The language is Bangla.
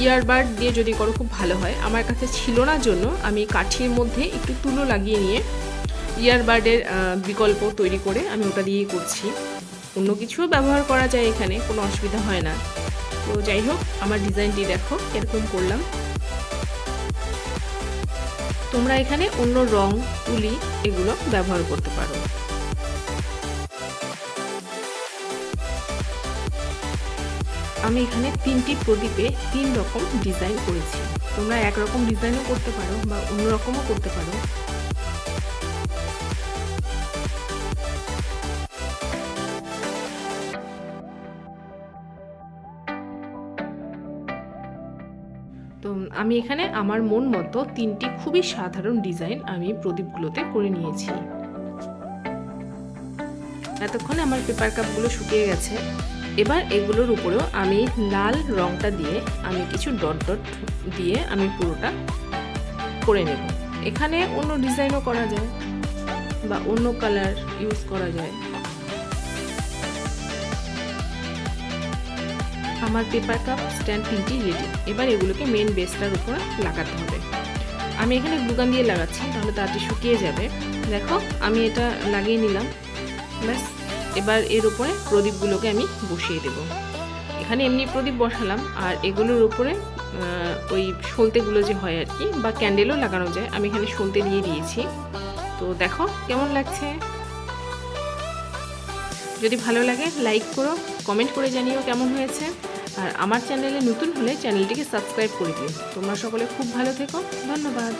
ইয়ারবাড দিয়ে যদি করো খুব ভালো হয়। আমার কাছে ছিল না জন্য আমি কাঠির মধ্যে একটু তুলো লাগিয়ে নিয়ে ইয়ারবাডের বিকল্প তৈরি করে আমি ওটা দিয়েই করছি। অন্য কিছুও ব্যবহার করা যায়, এখানে কোনো অসুবিধা হয় না। তো যাই হোক, আমার ডিজাইনটি দেখো এরকম করলাম। তোমরা এখানে অন্য রং, তুলি এগুলো ব্যবহার করতে পারো। আমি এখানে 3টি প্রদীপে 3 রকম ডিজাইন করেছি। তোমরা একরকম ডিজাইনও করতে পারো বা অন্য রকমও করতে পারো। তো আমি এখানে আমার মন মতো 3টি খুবই সাধারণ ডিজাইন আমি প্রদীপগুলোতে করে নিয়েছি। এতক্ষণে আমার পেপার কাপগুলো শুকিয়ে গেছে। এবার এগুলোর উপরেও আমি লাল রংটা দিয়ে আমি কিছু ডট ডট দিয়ে আমি পুরোটা করে নেব। এখানে অন্য ডিজাইনও করা যায় বা অন্য কালার ইউজ করা যায়। আমার পেপার কাপ স্ট্যান্ড 3টি রেডি। এবার এগুলোকে মেন বেসটার উপরে লাগাতে হবে। আমি এখানে গ্লুগান দিয়ে লাগাচ্ছি, তাহলে তাড়াতাড়ি শুকিয়ে যাবে। দেখো আমি এটা লাগিয়ে নিলাম, ব্যাস। এবার এর উপরে প্রদীপগুলোকে আমি বসিয়ে দেব। এখানে এমনি প্রদীপ বসালাম, আর এগুলোর উপরে ওই সলতেগুলো যে হয় আর কি, বা ক্যান্ডেলও লাগানো যায়, আমি এখানে সলতে দিয়ে দিয়েছি। তো দেখো কেমন লাগছে। যদি ভালো লাগে লাইক করো, কমেন্ট করে জানিও কেমন হয়েছে। আর আমার চ্যানেলে নতুন হলে চ্যানেলটিকে সাবস্ক্রাইব করে দিও। তোমরা সকলে খুব ভালো থেকো, ধন্যবাদ।